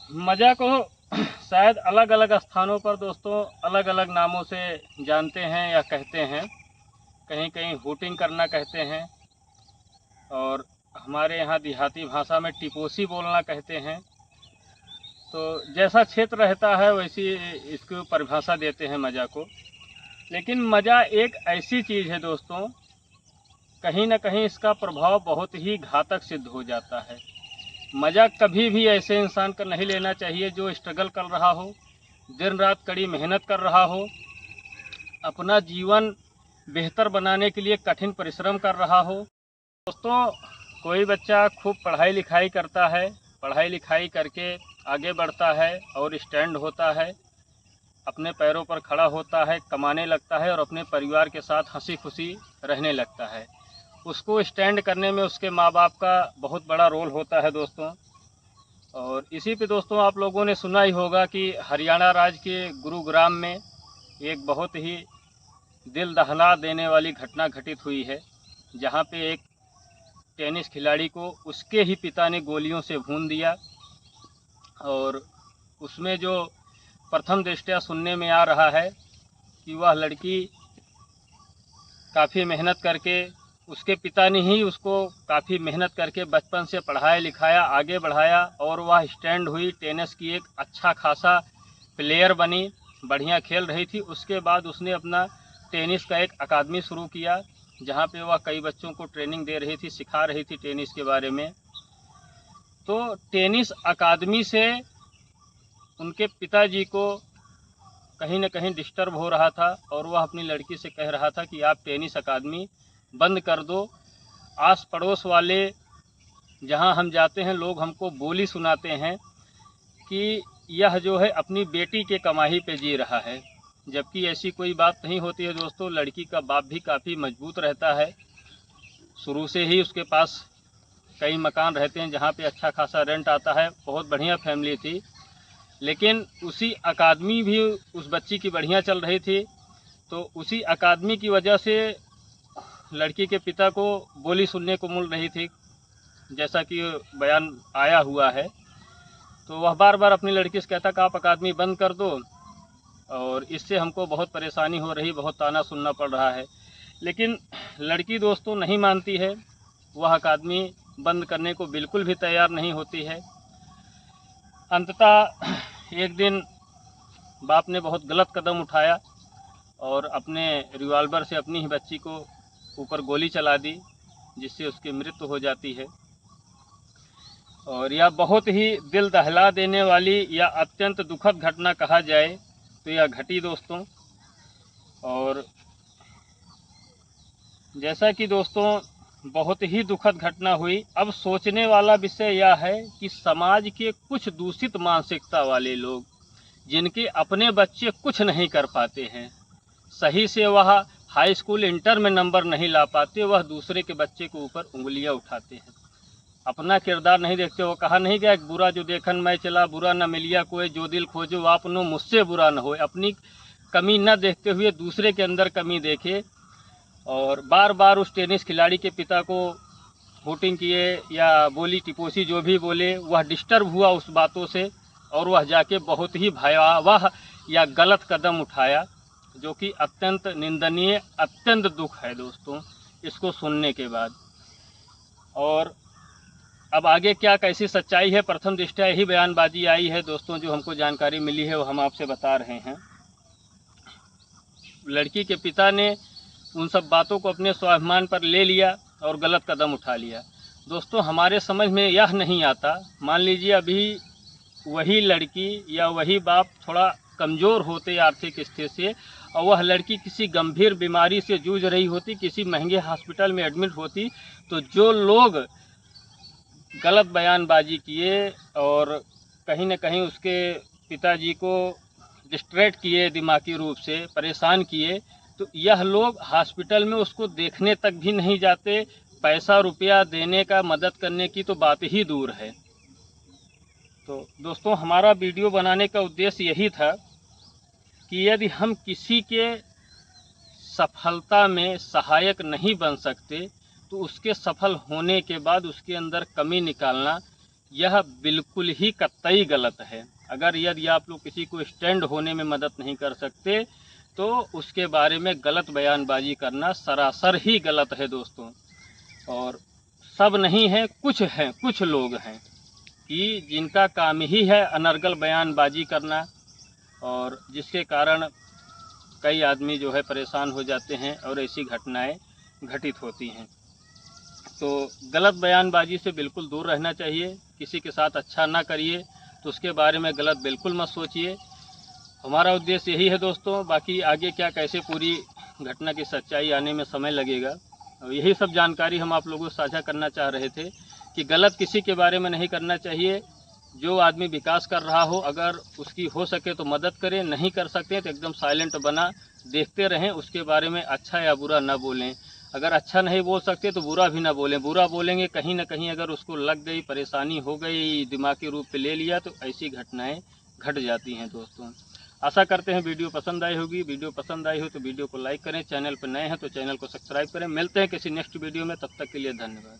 मज़ा को शायद अलग अलग स्थानों पर दोस्तों अलग अलग नामों से जानते हैं या कहते हैं। कहीं कहीं हूटिंग करना कहते हैं और हमारे यहाँ देहाती भाषा में टिपोसी बोलना कहते हैं। तो जैसा क्षेत्र रहता है वैसी इसको परिभाषा देते हैं मज़ा को। लेकिन मज़ा एक ऐसी चीज़ है दोस्तों, कहीं ना कहीं इसका प्रभाव बहुत ही घातक सिद्ध हो जाता है। मज़ा कभी भी ऐसे इंसान का नहीं लेना चाहिए जो स्ट्रगल कर रहा हो, दिन रात कड़ी मेहनत कर रहा हो, अपना जीवन बेहतर बनाने के लिए कठिन परिश्रम कर रहा हो। दोस्तों, कोई बच्चा खूब पढ़ाई लिखाई करता है, पढ़ाई लिखाई करके आगे बढ़ता है और स्टैंड होता है, अपने पैरों पर खड़ा होता है, कमाने लगता है और अपने परिवार के साथ हंसी खुशी रहने लगता है। उसको स्टैंड करने में उसके माँ बाप का बहुत बड़ा रोल होता है दोस्तों। और इसी पे दोस्तों आप लोगों ने सुना ही होगा कि हरियाणा राज्य के गुरुग्राम में एक बहुत ही दिल दहला देने वाली घटना घटित हुई है, जहाँ पे एक टेनिस खिलाड़ी को उसके ही पिता ने गोलियों से भून दिया। और उसमें जो प्रथम दृष्टया सुनने में आ रहा है कि वह लड़की काफ़ी मेहनत करके, उसके पिता ने ही उसको काफ़ी मेहनत करके बचपन से पढ़ाया लिखाया, आगे बढ़ाया और वह स्टैंड हुई, टेनिस की एक अच्छा खासा प्लेयर बनी, बढ़िया खेल रही थी। उसके बाद उसने अपना टेनिस का एक अकादमी शुरू किया, जहाँ पे वह कई बच्चों को ट्रेनिंग दे रही थी, सिखा रही थी टेनिस के बारे में। तो टेनिस अकादमी से उनके पिताजी को कहीं न कहीं डिस्टर्ब हो रहा था और वह अपनी लड़की से कह रहा था कि आप टेनिस अकादमी बंद कर दो। आस पड़ोस वाले जहां हम जाते हैं लोग हमको बोली सुनाते हैं कि यह जो है अपनी बेटी के कमाई पे जी रहा है, जबकि ऐसी कोई बात नहीं होती है दोस्तों। लड़की का बाप भी काफ़ी मजबूत रहता है, शुरू से ही उसके पास कई मकान रहते हैं जहाँ पे अच्छा खासा रेंट आता है, बहुत बढ़िया फैमिली थी। लेकिन उसी अकादमी भी उस बच्ची की बढ़िया चल रही थी, तो उसी अकादमी की वजह से लड़की के पिता को बोली सुनने को मिल रही थी, जैसा कि बयान आया हुआ है। तो वह बार बार अपनी लड़की से कहता कि आप अकादमी बंद कर दो और इससे हमको बहुत परेशानी हो रही, बहुत ताना सुनना पड़ रहा है। लेकिन लड़की दोस्तों नहीं मानती है, वह अकादमी बंद करने को बिल्कुल भी तैयार नहीं होती है। अंततः एक दिन बाप ने बहुत गलत कदम उठाया और अपने रिवॉल्वर से अपनी ही बच्ची को ऊपर गोली चला दी, जिससे उसकी मृत्यु हो जाती है। और यह बहुत ही दिल दहला देने वाली या अत्यंत दुखद घटना कहा जाए तो यह घटी दोस्तों। और जैसा कि दोस्तों बहुत ही दुखद घटना हुई, अब सोचने वाला विषय यह है कि समाज के कुछ दूषित मानसिकता वाले लोग, जिनके अपने बच्चे कुछ नहीं कर पाते हैं, सही से वह हाई स्कूल इंटर में नंबर नहीं ला पाते, वह दूसरे के बच्चे के ऊपर उंगलियां उठाते हैं, अपना किरदार नहीं देखते। वो कहा नहीं गया, बुरा जो देखन मैं चला, बुरा न मिलिया कोई, जो दिल खोजो आपनो मुझसे बुरा न हो। अपनी कमी न देखते हुए दूसरे के अंदर कमी देखे और बार बार उस टेनिस खिलाड़ी के पिता को हूटिंग किए या बोली टिपोसी जो भी बोले, वह डिस्टर्ब हुआ उस बातों से और वह जाके बहुत ही भयावह या गलत कदम उठाया, जो कि अत्यंत निंदनीय, अत्यंत दुख है दोस्तों इसको सुनने के बाद। और अब आगे क्या कैसी सच्चाई है, प्रथम दृष्टया यही बयानबाजी आई है दोस्तों, जो हमको जानकारी मिली है वो हम आपसे बता रहे हैं। लड़की के पिता ने उन सब बातों को अपने स्वाभिमान पर ले लिया और गलत कदम उठा लिया। दोस्तों हमारे समझ में यह नहीं आता, मान लीजिए अभी वही लड़की या वही बाप थोड़ा कमज़ोर होते आर्थिक स्थिति से और वह लड़की किसी गंभीर बीमारी से जूझ रही होती, किसी महंगे हॉस्पिटल में एडमिट होती, तो जो लोग गलत बयानबाजी किए और कहीं न कहीं उसके पिताजी को डिस्ट्रैक्ट किए, दिमागी रूप से परेशान किए, तो यह लोग हॉस्पिटल में उसको देखने तक भी नहीं जाते, पैसा रुपया देने का, मदद करने की तो बात ही दूर है। तो दोस्तों हमारा वीडियो बनाने का उद्देश्य यही था कि यदि हम किसी के सफलता में सहायक नहीं बन सकते तो उसके सफल होने के बाद उसके अंदर कमी निकालना यह बिल्कुल ही कतई गलत है। अगर यदि आप लोग किसी को स्टैंड होने में मदद नहीं कर सकते तो उसके बारे में गलत बयानबाजी करना सरासर ही गलत है दोस्तों। और सब नहीं है, कुछ लोग हैं कि जिनका काम ही है अनर्गल बयानबाजी करना, और जिसके कारण कई आदमी जो है परेशान हो जाते हैं और ऐसी घटनाएं घटित होती हैं। तो गलत बयानबाजी से बिल्कुल दूर रहना चाहिए। किसी के साथ अच्छा ना करिए तो उसके बारे में गलत बिल्कुल मत सोचिए। हमारा उद्देश्य यही है दोस्तों। बाकी आगे क्या कैसे पूरी घटना की सच्चाई आने में समय लगेगा, और यही सब जानकारी हम आप लोगों से साझा करना चाह रहे थे कि गलत किसी के बारे में नहीं करना चाहिए। जो आदमी विकास कर रहा हो, अगर उसकी हो सके तो मदद करें, नहीं कर सकते तो एकदम साइलेंट बना देखते रहें, उसके बारे में अच्छा या बुरा ना बोलें। अगर अच्छा नहीं बोल सकते तो बुरा भी ना बोलें। बुरा बोलेंगे कहीं ना कहीं अगर उसको लग गई, परेशानी हो गई, दिमागी रूप पे ले लिया, तो ऐसी घटनाएं घट जाती हैं दोस्तों। आशा करते हैं वीडियो पसंद आई होगी। वीडियो पसंद आई हो तो वीडियो को लाइक करें, चैनल पर नए हैं तो चैनल को सब्सक्राइब करें। मिलते हैं किसी नेक्स्ट वीडियो में, तब तक के लिए धन्यवाद।